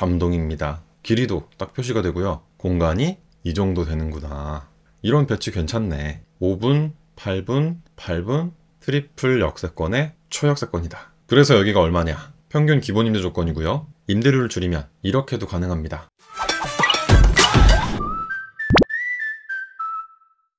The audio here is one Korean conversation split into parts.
감동입니다. 길이도 딱 표시가 되고요. 공간이 이 정도 되는구나. 이런 배치 괜찮네. 5분, 8분, 8분, 트리플 역세권에 초역세권이다. 그래서 여기가 얼마냐? 평균 기본 임대 조건이고요. 임대료를 줄이면 이렇게도 가능합니다.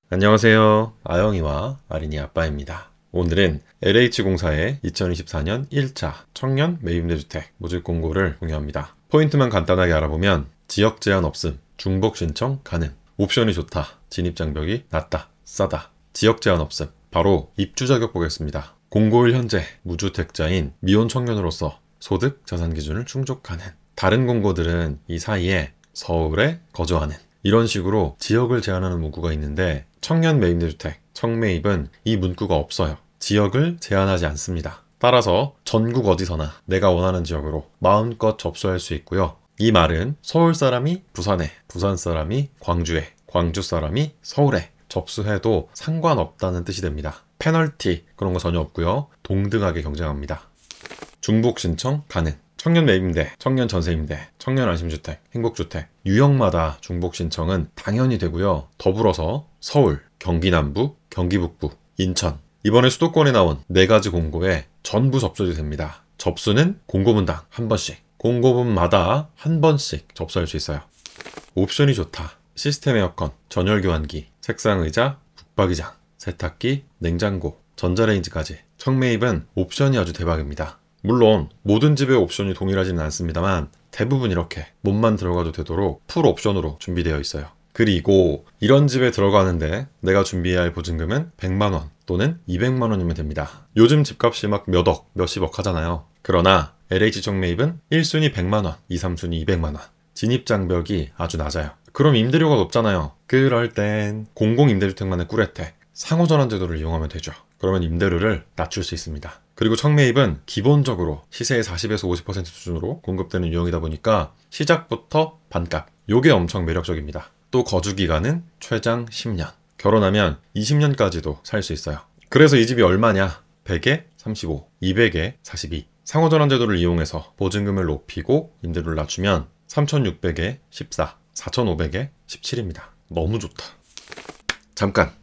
안녕하세요. 아영이와 아린이 아빠입니다. 오늘은 LH공사의 2024년 1차 청년 매입임대주택 모집 공고를 공유합니다. 포인트만 간단하게 알아보면 지역 제한 없음, 중복 신청 가능, 옵션이 좋다, 진입장벽이 낮다, 싸다, 지역 제한 없음. 바로 입주 자격 보겠습니다. 공고일 현재 무주택자인 미혼 청년으로서 소득, 자산 기준을 충족하는. 다른 공고들은 이 사이에 서울에 거주하는 이런 식으로 지역을 제한하는 문구가 있는데 청년 매입임대주택, 청매입은 이 문구가 없어요. 지역을 제한하지 않습니다. 따라서 전국 어디서나 내가 원하는 지역으로 마음껏 접수할 수 있고요. 이 말은 서울 사람이 부산에, 부산 사람이 광주에, 광주 사람이 서울에 접수해도 상관없다는 뜻이 됩니다. 페널티 그런 거 전혀 없고요. 동등하게 경쟁합니다. 중복 신청 가능. 청년 매입임대, 청년 전세임대, 청년 안심주택, 행복주택 유형마다 중복 신청은 당연히 되고요. 더불어서 서울, 경기 남부, 경기 북부, 인천 이번에 수도권에 나온 4가지 공고에 전부 접수도 됩니다. 접수는 공고문당 한 번씩, 공고분마다 한 번씩 접수할 수 있어요. 옵션이 좋다. 시스템 에어컨, 전열 교환기, 색상 의자, 북박이장, 세탁기, 냉장고, 전자레인지까지 청매입은 옵션이 아주 대박입니다. 물론 모든 집의 옵션이 동일하지는 않습니다만 대부분 이렇게 몸만 들어가도 되도록 풀 옵션으로 준비되어 있어요. 그리고 이런 집에 들어가는데 내가 준비해야 할 보증금은 100만원 또는 200만원이면 됩니다. 요즘 집값이 막 몇억, 몇십억 하잖아요. 그러나 LH 청매입은 1순위 100만원, 2, 3순위 200만원. 진입장벽이 아주 낮아요. 그럼 임대료가 높잖아요. 그럴 땐 공공임대주택만의 꿀혜택, 상호전환 제도를 이용하면 되죠. 그러면 임대료를 낮출 수 있습니다. 그리고 청매입은 기본적으로 시세의 40에서 50% 수준으로 공급되는 유형이다 보니까 시작부터 반값. 요게 엄청 매력적입니다. 또 거주기간은 최장 10년. 결혼하면 20년까지도 살 수 있어요. 그래서 이 집이 얼마냐? 100에 35, 200에 42. 상호전환 제도를 이용해서 보증금을 높이고 임대료를 낮추면 3,600에 14, 4,500에 17입니다. 너무 좋다.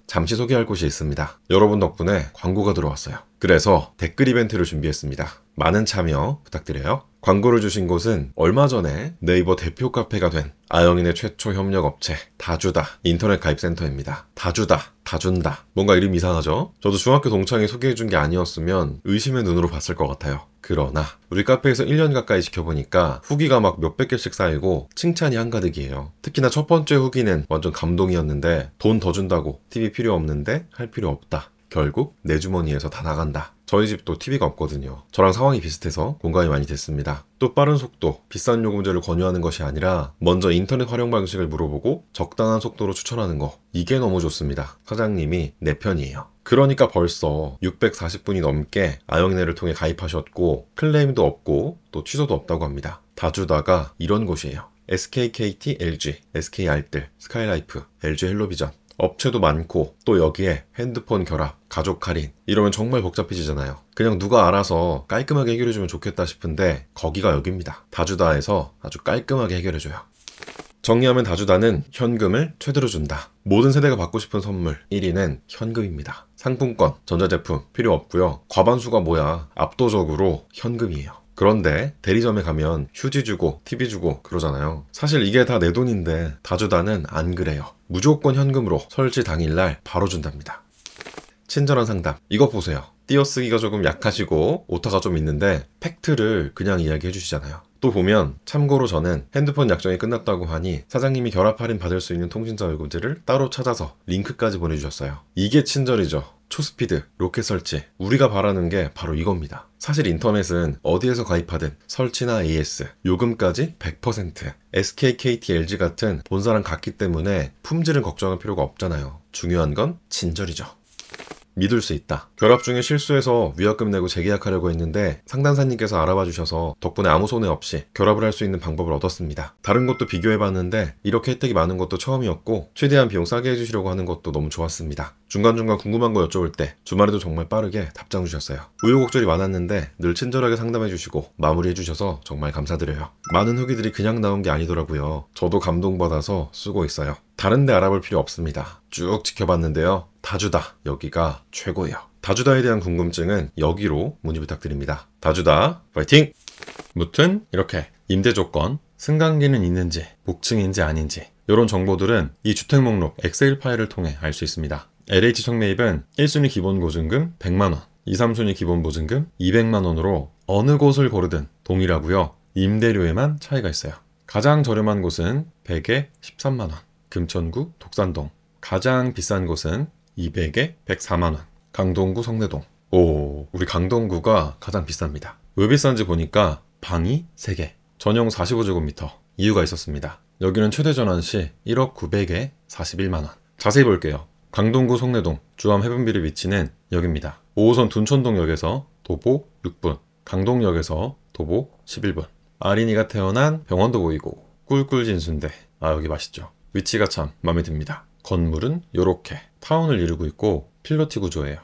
잠시 소개할 곳이 있습니다. 여러분 덕분에 광고가 들어왔어요. 그래서 댓글 이벤트를 준비했습니다. 많은 참여 부탁드려요. 광고를 주신 곳은 얼마 전에 네이버 대표 카페가 된 아영인의 최초 협력업체 다주다 인터넷 가입센터입니다. 다주다, 다준다. 뭔가 이름 이상하죠? 저도 중학교 동창이 소개해준 게 아니었으면 의심의 눈으로 봤을 것 같아요. 그러나 우리 카페에서 1년 가까이 지켜보니까 후기가 막 몇백 개씩 쌓이고 칭찬이 한가득이에요. 특히나 첫 번째 후기는 완전 감동이었는데 돈 더 준다고 TV 필요 없는데 할 필요 없다. 결국 내 주머니에서 다 나간다. 저희 집도 TV가 없거든요. 저랑 상황이 비슷해서 공감이 많이 됐습니다. 또 빠른 속도, 비싼 요금제를 권유하는 것이 아니라 먼저 인터넷 활용 방식을 물어보고 적당한 속도로 추천하는 거. 이게 너무 좋습니다. 사장님이 내 편이에요. 그러니까 벌써 640분이 넘게 아영이네를 통해 가입하셨고 클레임도 없고 또 취소도 없다고 합니다. 다주다가 이런 곳이에요. SKKT, LG, SK알뜰, 스카이라이프, LG 헬로비전 업체도 많고 또 여기에 핸드폰 결합, 가족 할인 이러면 정말 복잡해지잖아요. 그냥 누가 알아서 깔끔하게 해결해주면 좋겠다 싶은데 거기가 여기입니다. 다주다에서 아주 깔끔하게 해결해줘요. 정리하면 다주다는 현금을 최대로 준다. 모든 세대가 받고 싶은 선물 1위는 현금입니다. 상품권, 전자제품 필요 없고요. 과반수가 뭐야? 압도적으로 현금이에요. 그런데 대리점에 가면 휴지 주고 TV 주고 그러잖아요. 사실 이게 다 내 돈인데 다주다는 안 그래요. 무조건 현금으로 설치 당일날 바로 준답니다. 친절한 상담. 이거 보세요. 띄어쓰기가 조금 약하시고 오타가 좀 있는데 팩트를 그냥 이야기해 주시잖아요. 또 보면 참고로 저는 핸드폰 약정이 끝났다고 하니 사장님이 결합 할인 받을 수 있는 통신사 요금제를 따로 찾아서 링크까지 보내주셨어요. 이게 친절이죠. 초스피드, 로켓 설치. 우리가 바라는 게 바로 이겁니다. 사실 인터넷은 어디에서 가입하든 설치나 AS, 요금까지 100%. SKKT, LG 같은 본사랑 같기 때문에 품질은 걱정할 필요가 없잖아요. 중요한 건 친절이죠. 믿을 수 있다. 결합 중에 실수해서 위약금 내고 재계약하려고 했는데 상담사님께서 알아봐 주셔서 덕분에 아무 손해 없이 결합을 할 수 있는 방법을 얻었습니다. 다른 것도 비교해봤는데 이렇게 혜택이 많은 것도 처음이었고 최대한 비용 싸게 해주시려고 하는 것도 너무 좋았습니다. 중간중간 궁금한 거 여쭤볼 때 주말에도 정말 빠르게 답장 주셨어요. 우여곡절이 많았는데 늘 친절하게 상담해 주시고 마무리해 주셔서 정말 감사드려요. 많은 후기들이 그냥 나온 게 아니더라고요. 저도 감동받아서 쓰고 있어요. 다른 데 알아볼 필요 없습니다. 쭉 지켜봤는데요. 다주다 여기가 최고예요. 다주다에 대한 궁금증은 여기로 문의 부탁드립니다. 다주다 파이팅! 무튼 이렇게 임대 조건, 승강기는 있는지 복층인지 아닌지 이런 정보들은 이 주택 목록 엑셀 파일을 통해 알 수 있습니다. LH 청매입은 1순위 기본 보증금 100만원, 2, 3순위 기본 보증금 200만원으로 어느 곳을 고르든 동일하고요. 임대료에만 차이가 있어요. 가장 저렴한 곳은 100에 13만원, 금천구 독산동. 가장 비싼 곳은 200에 104만원, 강동구 성내동. 오, 우리 강동구가 가장 비쌉니다. 왜 비싼지 보니까 방이 3개, 전용 45제곱미터. 이유가 있었습니다. 여기는 최대 전환시 1억 900에 41만원. 자세히 볼게요. 강동구 성내동 주암 해변비례 위치는 여기입니다. 5호선 둔촌동역에서 도보 6분, 강동역에서 도보 11분. 아린이가 태어난 병원도 보이고 꿀꿀 진순대. 아, 여기 맛있죠. 위치가 참 마음에 듭니다. 건물은 요렇게 타운을 이루고 있고 필로티 구조예요.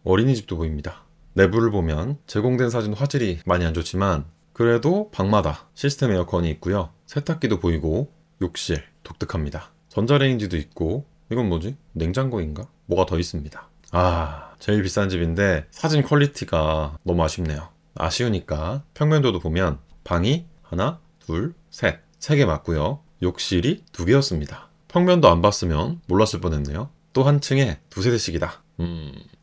어린이집도 보입니다. 내부를 보면 제공된 사진 화질이 많이 안 좋지만 그래도 방마다 시스템 에어컨이 있고요. 세탁기도 보이고 욕실 독특합니다. 전자레인지도 있고 이건 뭐지? 냉장고인가? 뭐가 더 있습니다. 아, 제일 비싼 집인데 사진 퀄리티가 너무 아쉽네요. 아쉬우니까 평면도도 보면 방이 하나, 둘, 셋, 3개 맞고요. 욕실이 2개였습니다. 평면도 안 봤으면 몰랐을 뻔했네요. 또 한 층에 2세대씩이다.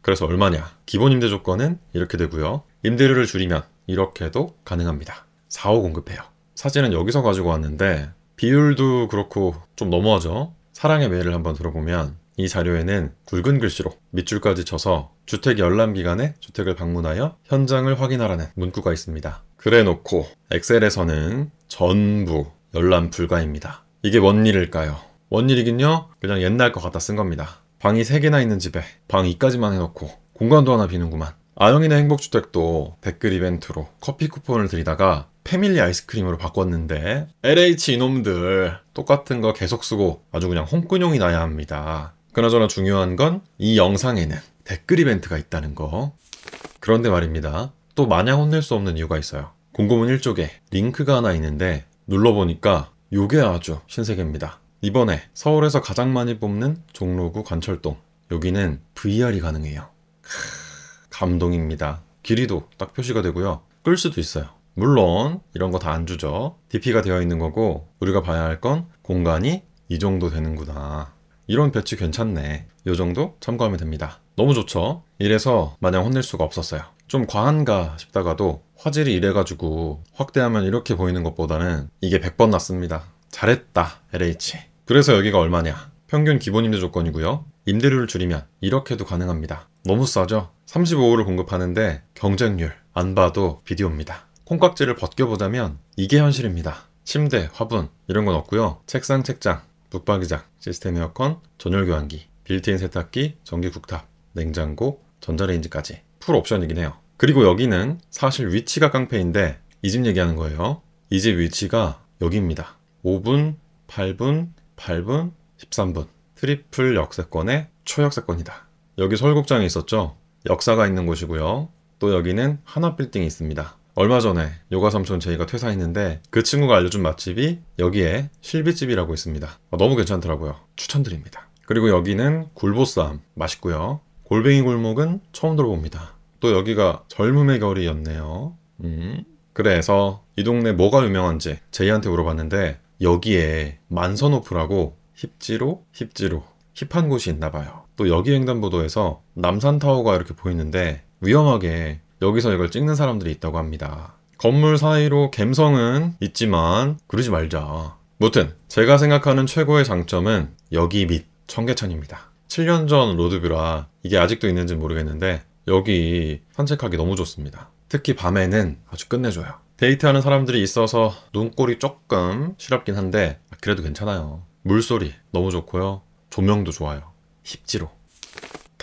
그래서 얼마냐? 기본 임대 조건은 이렇게 되고요. 임대료를 줄이면 이렇게도 가능합니다. 4호 공급해요. 사진은 여기서 가지고 왔는데 비율도 그렇고 좀 너무하죠? 사랑의 매를 한번 들어보면 이 자료에는 굵은 글씨로 밑줄까지 쳐서 주택 열람 기간에 주택을 방문하여 현장을 확인하라는 문구가 있습니다. 그래놓고 엑셀에서는 전부 열람 불가입니다. 이게 뭔 일일까요? 뭔 일이긴요? 그냥 옛날 것 갖다 쓴 겁니다. 방이 3개나 있는 집에 방 2까지만 해놓고 공간도 하나 비는구만. 아영이네 행복주택도 댓글 이벤트로 커피 쿠폰을 드리다가 패밀리 아이스크림으로 바꿨는데 LH 이놈들 똑같은 거 계속 쓰고 아주 그냥 홍군용이 나야 합니다. 그나저나 중요한 건 이 영상에는 댓글 이벤트가 있다는 거. 그런데 말입니다. 또 마냥 혼낼 수 없는 이유가 있어요. 공고문 1쪽에 링크가 하나 있는데 눌러보니까 요게 아주 신세계입니다. 이번에 서울에서 가장 많이 뽑는 종로구 관철동, 여기는 VR이 가능해요. 감동입니다. 길이도 딱 표시가 되고요. 끌 수도 있어요. 물론 이런 거 다 안 주죠. DP가 되어 있는 거고 우리가 봐야 할 건 공간이 이 정도 되는구나. 이런 배치 괜찮네. 이 정도 참고하면 됩니다. 너무 좋죠? 이래서 마냥 혼낼 수가 없었어요. 좀 과한가 싶다가도 화질이 이래가지고 확대하면 이렇게 보이는 것보다는 이게 100번 낫습니다. 잘했다 LH. 그래서 여기가 얼마냐? 평균 기본 임대 조건이고요. 임대료를 줄이면 이렇게도 가능합니다. 너무 싸죠? 35호를 공급하는데 경쟁률 안 봐도 비디오입니다. 콩깍지를 벗겨보자면 이게 현실입니다. 침대, 화분 이런 건 없고요. 책상, 책장, 붙박이장, 시스템 에어컨, 전열 교환기, 빌트인 세탁기, 전기 국탑, 냉장고, 전자레인지까지 풀 옵션이긴 해요. 그리고 여기는 사실 위치가 깡패인데 이 집 얘기하는 거예요. 이 집 위치가 여기입니다. 5분, 8분, 8분, 13분. 트리플 역세권의 초역세권이다. 여기 설국장이 있었죠? 역사가 있는 곳이고요. 또 여기는 하나빌딩이 있습니다. 얼마 전에 요가삼촌 제이가 퇴사했는데 그 친구가 알려준 맛집이 여기에 실비집이라고 있습니다. 너무 괜찮더라고요. 추천드립니다. 그리고 여기는 굴보쌈 맛있고요. 골뱅이 골목은 처음 들어봅니다. 또 여기가 젊음의 결이었네요. 그래서 이 동네 뭐가 유명한지 제이한테 물어봤는데 여기에 만선호프라고 힙지로 힙한 곳이 있나봐요. 또 여기 횡단보도에서 남산타워가 이렇게 보이는데 위험하게 여기서 이걸 찍는 사람들이 있다고 합니다. 건물 사이로 갬성은 있지만 그러지 말자. 무튼 제가 생각하는 최고의 장점은 여기 밑 청계천입니다. 7년 전 로드뷰라 이게 아직도 있는지 모르겠는데 여기 산책하기 너무 좋습니다. 특히 밤에는 아주 끝내줘요. 데이트하는 사람들이 있어서 눈꼴이 조금 시렵긴 한데 그래도 괜찮아요. 물소리 너무 좋고요. 조명도 좋아요. 힙지로.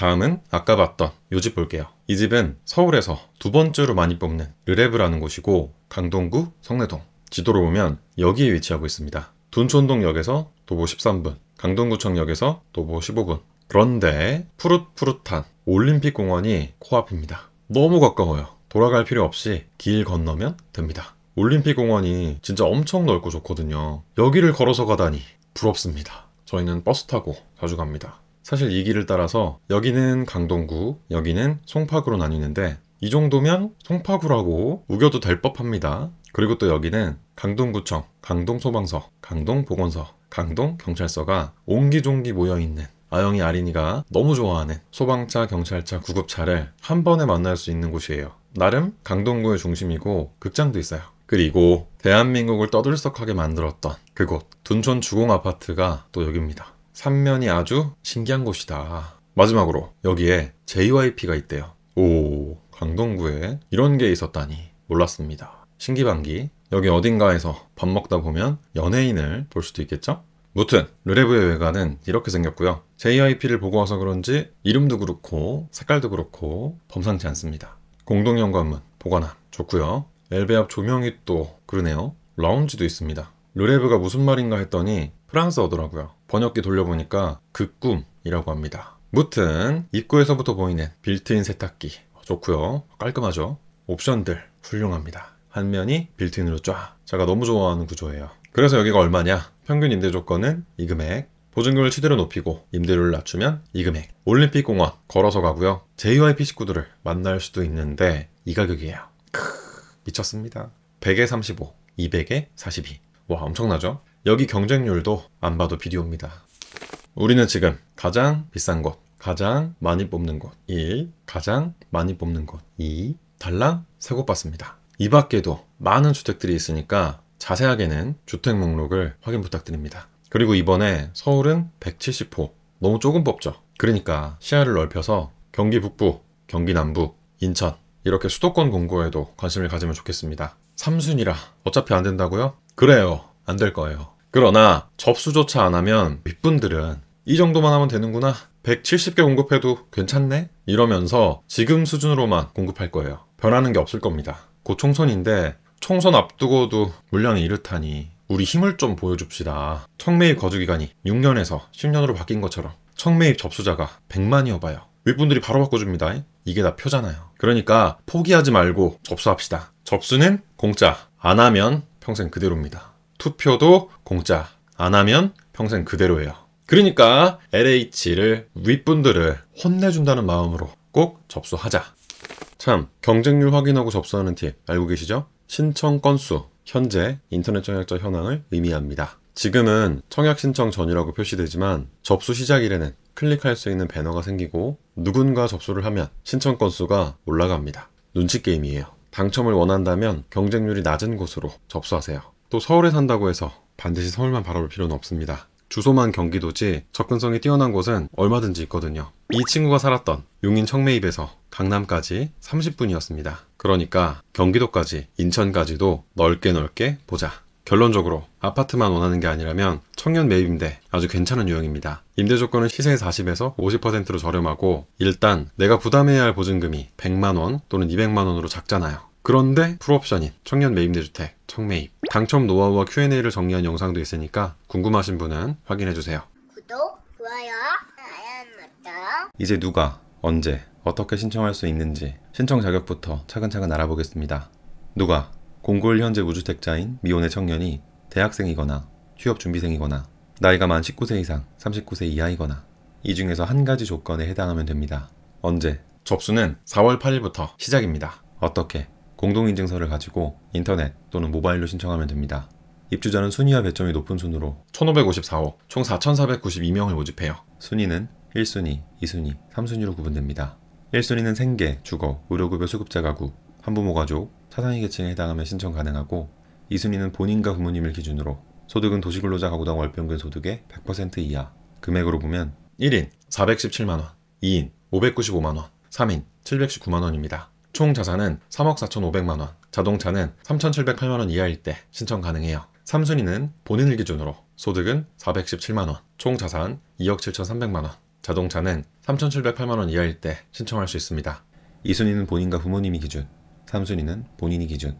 다음은 아까 봤던 요 집 볼게요. 이 집은 서울에서 두 번째로 많이 뽑는 르레브라는 곳이고 강동구 성내동. 지도로 보면 여기에 위치하고 있습니다. 둔촌동역에서 도보 13분, 강동구청역에서 도보 15분. 그런데 푸릇푸릇한 올림픽공원이 코앞입니다. 너무 가까워요. 돌아갈 필요 없이 길 건너면 됩니다. 올림픽공원이 진짜 엄청 넓고 좋거든요. 여기를 걸어서 가다니 부럽습니다. 저희는 버스 타고 자주 갑니다. 사실 이 길을 따라서 여기는 강동구, 여기는 송파구로 나뉘는데 이 정도면 송파구라고 우겨도 될 법합니다. 그리고 또 여기는 강동구청, 강동소방서, 강동보건소, 강동경찰서가 옹기종기 모여있는 아영이 아린이가 너무 좋아하는 소방차, 경찰차, 구급차를 한 번에 만날 수 있는 곳이에요. 나름 강동구의 중심이고 극장도 있어요. 그리고 대한민국을 떠들썩하게 만들었던 그곳 둔촌 주공아파트가 또 여기입니다. 삼면이 아주 신기한 곳이다. 마지막으로 여기에 JYP가 있대요. 오, 강동구에 이런 게 있었다니 몰랐습니다. 신기반기. 여기 어딘가에서 밥 먹다 보면 연예인을 볼 수도 있겠죠? 무튼 르레브의 외관은 이렇게 생겼고요. JYP를 보고 와서 그런지 이름도 그렇고 색깔도 그렇고 범상치 않습니다. 공동현관문 보관함 좋고요. 엘베 앞 조명이 또 그러네요. 라운지도 있습니다. 르레브가 무슨 말인가 했더니 프랑스어더라고요. 번역기 돌려보니까 그 꿈이라고 합니다. 무튼 입구에서부터 보이는 빌트인 세탁기 좋고요. 깔끔하죠. 옵션들 훌륭합니다. 한 면이 빌트인으로 쫙. 제가 너무 좋아하는 구조예요. 그래서 여기가 얼마냐? 평균 임대 조건은 이 금액. 보증금을 최대로 높이고 임대료를 낮추면 이 금액. 올림픽공원 걸어서 가고요. JYP 식구들을 만날 수도 있는데 이 가격이에요. 미쳤습니다. 100에 35, 200에 42. 와, 엄청나죠? 여기 경쟁률도 안 봐도 비디오입니다. 우리는 지금 가장 비싼 곳, 가장 많이 뽑는 곳 1, 가장 많이 뽑는 곳 2, 달랑 3곳 봤습니다. 이 밖에도 많은 주택들이 있으니까 자세하게는 주택 목록을 확인 부탁드립니다. 그리고 이번에 서울은 170호, 너무 조금 뽑죠. 그러니까 시야를 넓혀서 경기 북부, 경기 남부, 인천 이렇게 수도권 공고에도 관심을 가지면 좋겠습니다. 3순위라 어차피 안 된다고요? 그래요. 안 될 거예요. 그러나 접수조차 안 하면 윗분들은 이 정도만 하면 되는구나. 170개 공급해도 괜찮네? 이러면서 지금 수준으로만 공급할 거예요. 변하는 게 없을 겁니다. 곧 총선인데 총선 앞두고도 물량이 이렇다니 우리 힘을 좀 보여줍시다. 청매입 거주기간이 6년에서 10년으로 바뀐 것처럼 청매입 접수자가 100만이어 봐요. 윗분들이 바로 바꿔줍니다. 이게 다 표잖아요. 그러니까 포기하지 말고 접수합시다. 접수는 공짜. 안 하면 평생 그대로입니다. 투표도 공짜. 안 하면 평생 그대로예요. 그러니까 LH를 윗분들을 혼내준다는 마음으로 꼭 접수하자. 참, 경쟁률 확인하고 접수하는 팁 알고 계시죠? 신청 건수, 현재 인터넷 청약자 현황을 의미합니다. 지금은 청약 신청 전이라고 표시되지만 접수 시작일에는 클릭할 수 있는 배너가 생기고 누군가 접수를 하면 신청 건수가 올라갑니다. 눈치 게임이에요. 당첨을 원한다면 경쟁률이 낮은 곳으로 접수하세요. 또 서울에 산다고 해서 반드시 서울만 바라볼 필요는 없습니다. 주소만 경기도지 접근성이 뛰어난 곳은 얼마든지 있거든요. 이 친구가 살았던 용인 청매입에서 강남까지 30분이었습니다. 그러니까 경기도까지 인천까지도 넓게 보자. 결론적으로 아파트만 원하는 게 아니라면 청년 매입임대 아주 괜찮은 유형입니다. 임대 조건은 시세 40에서 50%로 저렴하고 일단 내가 부담해야 할 보증금이 100만원 또는 200만원으로 작잖아요. 그런데 풀옵션인 청년 매입대주택 청매입 당첨 노하우와 Q&A를 정리한 영상도 있으니까 궁금하신 분은 확인해주세요. 구독, 좋아요, 알람 맞다. 이제 누가 언제 어떻게 신청할 수 있는지 신청 자격부터 차근차근 알아보겠습니다. 누가 공고일 현재 무주택자인 미혼의 청년이 대학생이거나 취업준비생이거나 나이가 만 19세 이상 39세 이하이거나 이 중에서 한 가지 조건에 해당하면 됩니다. 언제? 접수는 4월 8일부터 시작입니다. 어떻게? 공동인증서를 가지고 인터넷 또는 모바일로 신청하면 됩니다. 입주자는 순위와 배점이 높은 순으로 1554호 총 4492명을 모집해요. 순위는 1순위, 2순위, 3순위로 구분됩니다. 1순위는 생계, 주거, 의료급여 수급자 가구, 한부모 가족, 차상위 계층에 해당하면 신청 가능하고 2순위는 본인과 부모님을 기준으로 소득은 도시근로자 가구당 월평균 소득의 100% 이하 금액으로 보면 1인 417만원, 2인 595만원, 3인 719만원입니다. 총 자산은 3억 4,500만원, 자동차는 3,708만원 이하일 때 신청 가능해요. 3순위는 본인을 기준으로 소득은 417만원, 총 자산 2억 7,300만원, 자동차는 3,708만원 이하일 때 신청할 수 있습니다. 2순위는 본인과 부모님이 기준, 3순위는 본인이 기준.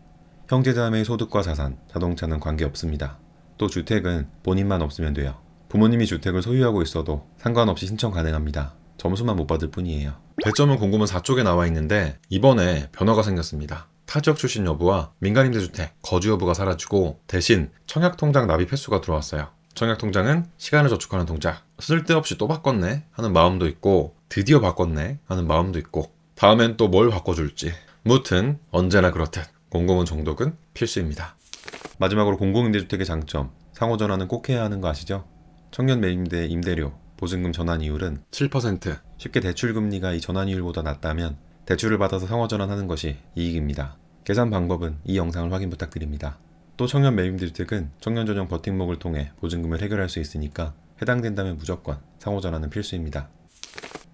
형제자매의 소득과 자산, 자동차는 관계없습니다. 또 주택은 본인만 없으면 돼요. 부모님이 주택을 소유하고 있어도 상관없이 신청 가능합니다. 점수만 못 받을 뿐이에요. 배점은 공고문 4쪽에 나와 있는데 이번에 변화가 생겼습니다. 타지역 출신 여부와 민간임대주택 거주 여부가 사라지고 대신 청약통장 납입 횟수가 들어왔어요. 청약통장은 시간을 저축하는 통장. 쓸데없이 또 바꿨네 하는 마음도 있고 드디어 바꿨네 하는 마음도 있고 다음엔 또 뭘 바꿔줄지. 무튼 언제나 그렇듯 공고문 정독은 필수입니다. 마지막으로 공공임대주택의 장점. 상호전환은 꼭 해야 하는 거 아시죠? 청년 매입대 임대료, 보증금 전환 이율은 7%. 쉽게 대출금리가 이 전환 이율보다 낮다면 대출을 받아서 상호전환하는 것이 이익입니다. 계산 방법은 이 영상을 확인 부탁드립니다. 또 청년 매입대주택은 청년 전용 버팀목을 통해 보증금을 해결할 수 있으니까 해당된다면 무조건 상호전환은 필수입니다.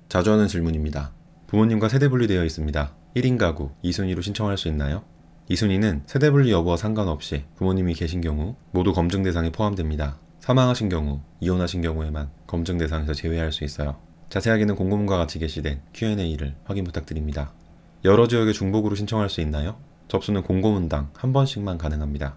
자주 하는 질문입니다. 부모님과 세대 분리되어 있습니다. 1인 가구 2순위로 신청할 수 있나요? 2순위는 세대 분리 여부와 상관없이 부모님이 계신 경우 모두 검증 대상에 포함됩니다. 사망하신 경우, 이혼하신 경우에만 검증 대상에서 제외할 수 있어요. 자세하게는 공고문과 같이 게시된 Q&A를 확인 부탁드립니다. 여러 지역의 중복으로 신청할 수 있나요? 접수는 공고문당 한 번씩만 가능합니다.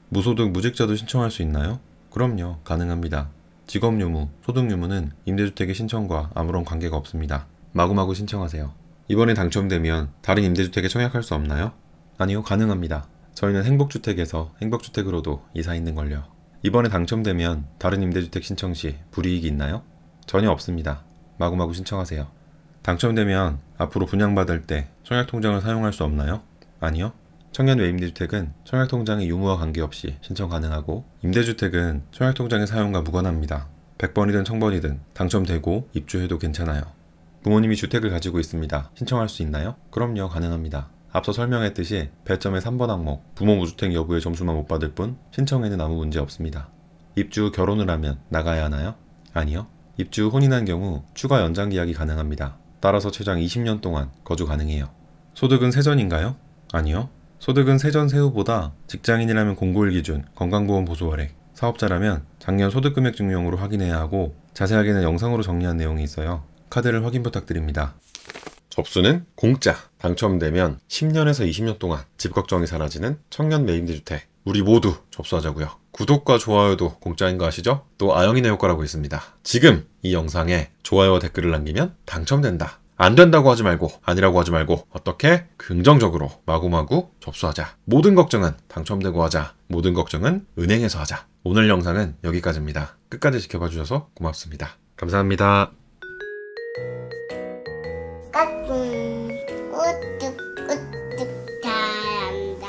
무소득 무직자도 신청할 수 있나요? 그럼요, 가능합니다. 직업유무, 소득유무는 임대주택의 신청과 아무런 관계가 없습니다. 마구마구 신청하세요. 이번에 당첨되면 다른 임대주택에 청약할 수 없나요? 아니요, 가능합니다. 저희는 행복주택에서 행복주택으로도 이사 있는걸요. 이번에 당첨되면 다른 임대주택 신청 시 불이익이 있나요? 전혀 없습니다. 마구마구 신청하세요. 당첨되면 앞으로 분양받을 때 청약통장을 사용할 수 없나요? 아니요. 청년 외임대주택은 청약통장의 유무와 관계없이 신청 가능하고 임대주택은 청약통장의 사용과 무관합니다. 100번이든 1000번이든 당첨되고 입주해도 괜찮아요. 부모님이 주택을 가지고 있습니다. 신청할 수 있나요? 그럼요, 가능합니다. 앞서 설명했듯이 배점의 3번 항목 부모 무주택 여부의 점수만 못 받을 뿐 신청에는 아무 문제 없습니다. 입주 후 결혼을 하면 나가야 하나요? 아니요. 입주 후 혼인한 경우 추가 연장 계약이 가능합니다. 따라서 최장 20년 동안 거주 가능해요. 소득은 세전인가요? 아니요. 소득은 세전 세후보다 직장인이라면 공고일 기준 건강보험 보수월액, 사업자라면 작년 소득금액 증명으로 확인해야 하고 자세하게는 영상으로 정리한 내용이 있어요. 카드를 확인 부탁드립니다. 접수는 공짜. 당첨되면 10년에서 20년 동안 집 걱정이 사라지는 청년 매입대주택. 우리 모두 접수하자고요. 구독과 좋아요도 공짜인 거 아시죠? 또 아영이네 효과라고 있습니다. 지금 이 영상에 좋아요와 댓글을 남기면 당첨된다. 안 된다고 하지 말고 아니라고 하지 말고 어떻게 긍정적으로 마구마구 접수하자. 모든 걱정은 당첨되고 하자. 모든 걱정은 은행에서 하자. 오늘 영상은 여기까지입니다. 끝까지 지켜봐 주셔서 고맙습니다. 감사합니다. 까꿍 우뚝 우뚝 잘한다.